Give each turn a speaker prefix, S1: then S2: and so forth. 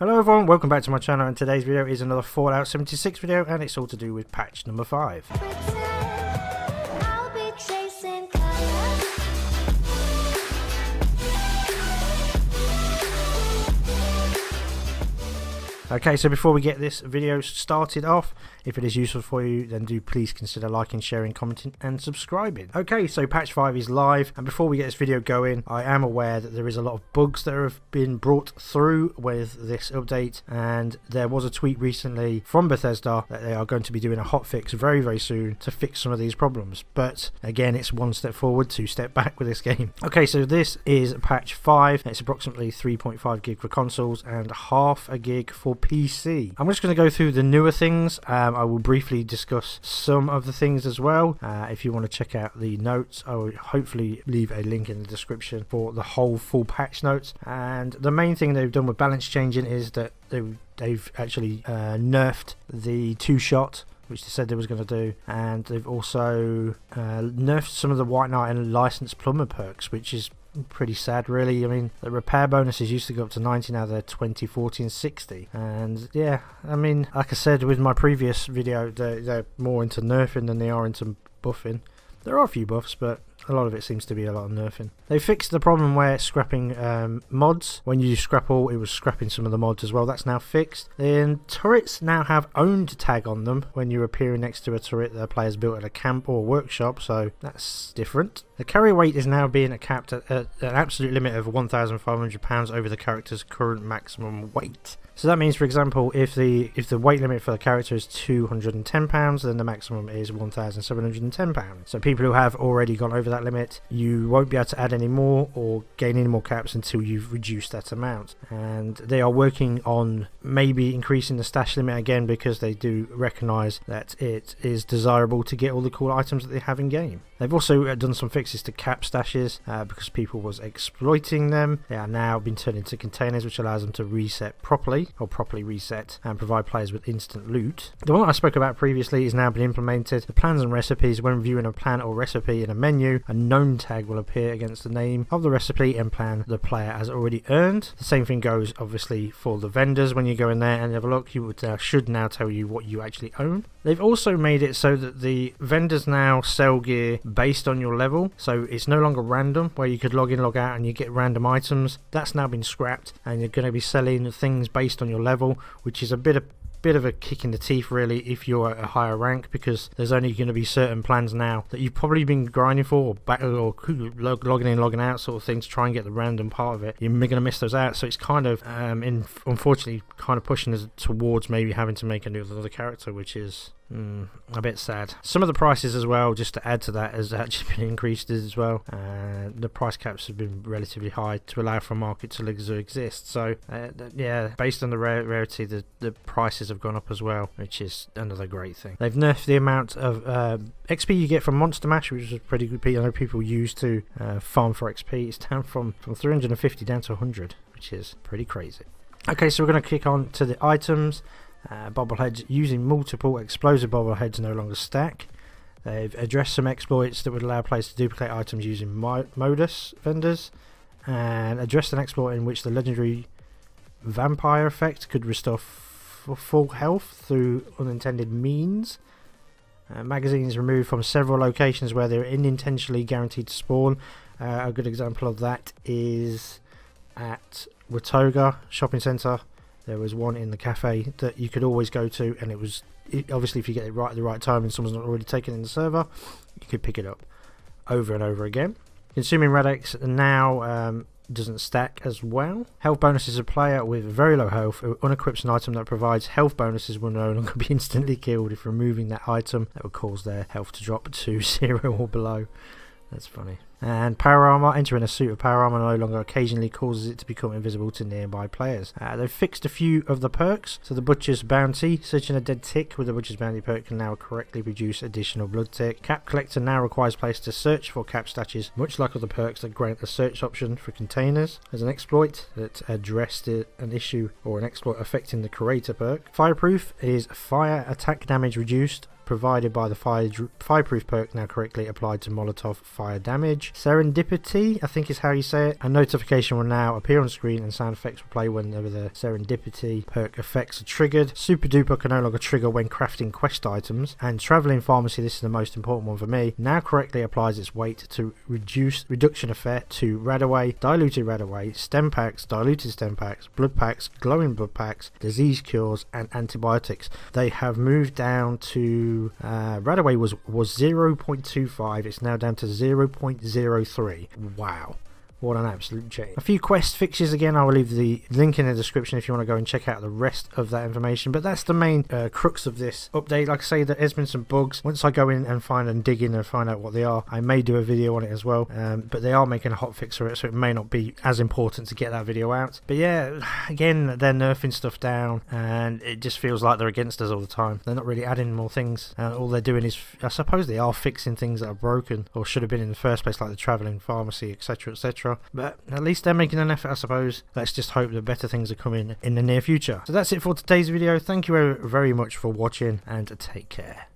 S1: Hello everyone, welcome back to my channel, and today's video is another Fallout 76 video, and it's all to do with patch number 5. Okay, so before we get this video started off, if it is useful for you, then do please consider liking, sharing, commenting and subscribing. Okay, so patch 5 is live, and before we get this video going, I am aware that there is a lot of bugs that have been brought through with this update, and there was a tweet recently from Bethesda that they are going to be doing a hotfix very, very soon to fix some of these problems. But again, it's one step forward, two step back with this game. Okay, so this is patch 5. It's approximately 3.5 gig for consoles and half a gig for PC. I'm just going to go through the newer things. I will briefly discuss some of the things as well. If you want to check out the notes, I will hopefully leave a link in the description for the whole full patch notes. And the main thing they've done with balance changing is that they've actually nerfed the two-shot, which they said they was going to do, and they've also nerfed some of the White Knight and Licensed Plumber perks, which is pretty sad really. I mean, the repair bonuses used to go up to 90, now they're 20, 40 and 60, and yeah, I mean, like I said with my previous video, they're more into nerfing than they are into buffing. There are a few buffs, but a lot of it seems to be a lot of nerfing. They fixed the problem where scrapping mods, when you scrap all, it was scrapping some of the mods as well. That's now fixed. Then turrets now have owned tag on them when you're appearing next to a turret that a player's built at a camp or workshop, so that's different. The carry weight is now being capped at an absolute limit of £1,500 over the character's current maximum weight. So that means, for example, if the weight limit for the character is £210, then the maximum is £1,710. So people who have already gone over that limit, you won't be able to add any more or gain any more caps until you've reduced that amount. And they are working on maybe increasing the stash limit again, because they do recognise that it is desirable to get all the cool items that they have in game. They've also done some fixes to cap stashes because people was exploiting them. They are now been turned into containers, which allows them to reset properly, or properly reset, and provide players with instant loot. The one that I spoke about previously is now been implemented. The plans and recipes, when viewing a plan or recipe in a menu, a known tag will appear against the name of the recipe and plan the player has already earned. The same thing goes obviously for the vendors. When you go in there and have a look, you should now tell you what you actually own. They've also made it so that the vendors now sell gear based on your level, so it's no longer random where you could log in, log out and you get random items. That's now been scrapped, and you're going to be selling things based on your level, which is a bit of a kick in the teeth really if you're at a higher rank, because there's only going to be certain plans now that you've probably been grinding for, or logging in, logging out sort of thing, to try and get the random part of it. You're going to miss those out, so it's kind of unfortunately kind of pushing us towards maybe having to make another character, which is a bit sad. Some of the prices as well, just to add to that, has actually been increased as well. The price caps have been relatively high to allow for a market to exist. So yeah, based on the rarity, the prices have gone up as well, which is another great thing. They've nerfed the amount of XP you get from Monster Mash, which is pretty good. I know people used to farm for XP. It's down from 350 down to 100, which is pretty crazy. Okay, so we're going to kick on to the items. Bobbleheads using multiple explosive bobbleheads no longer stack. They've addressed some exploits that would allow players to duplicate items using modus vendors, and addressed an exploit in which the legendary vampire effect could restore full health through unintended means. Magazines removed from several locations where they're unintentionally guaranteed to spawn. A good example of that is at Watoga Shopping Centre. There was one in the cafe that you could always go to, and obviously if you get it right at the right time and someone's not already taken it in the server, you could pick it up over and over again. Consuming Radix now doesn't stack as well. Health bonuses, a player with very low health who unequips an item that provides health bonuses will no longer be instantly killed if removing that item. That would cause their health to drop to 0 or below. That's funny. And power armor, entering a suit of power armor no longer occasionally causes it to become invisible to nearby players. They've fixed a few of the perks. So the Butcher's Bounty, searching a dead tick with the Butcher's Bounty perk can now correctly produce additional blood tick. Cap Collector now requires players to search for cap stashes, much like other perks that grant a search option for containers. There's an exploit that addressed an issue or an exploit affecting the Curator perk. Fireproof is fire attack damage reduced provided by the fireproof perk now correctly applied to Molotov fire damage. Serendipity, I think is how you say it. A notification will now appear on screen and sound effects will play whenever the Serendipity perk effects are triggered. Super duper can no longer trigger when crafting quest items. And traveling pharmacy, this is the most important one for me, now correctly applies its weight to reduction effect to Radaway, diluted Radaway, stem packs, diluted stem packs, blood packs, glowing blood packs, disease cures and antibiotics. They have moved down to Radaway was 0.25, it's now down to 0.03. Wow. What an absolute change. A few quest fixes again. I will leave the link in the description if you want to go and check out the rest of that information. But that's the main crux of this update. Like I say, there's been some bugs. Once I go in and dig in and find out what they are, I may do a video on it as well. But they are making a hotfix for it, so it may not be as important to get that video out. But yeah, again, they're nerfing stuff down, and it just feels like they're against us all the time. They're not really adding more things. All they're doing is, I suppose they are fixing things that are broken or should have been in the first place, like the travelling pharmacy, etc, etc. But at least they're making an effort, I suppose. Let's just hope that better things are coming in the near future. So that's it for today's video. Thank you very much for watching, and take care.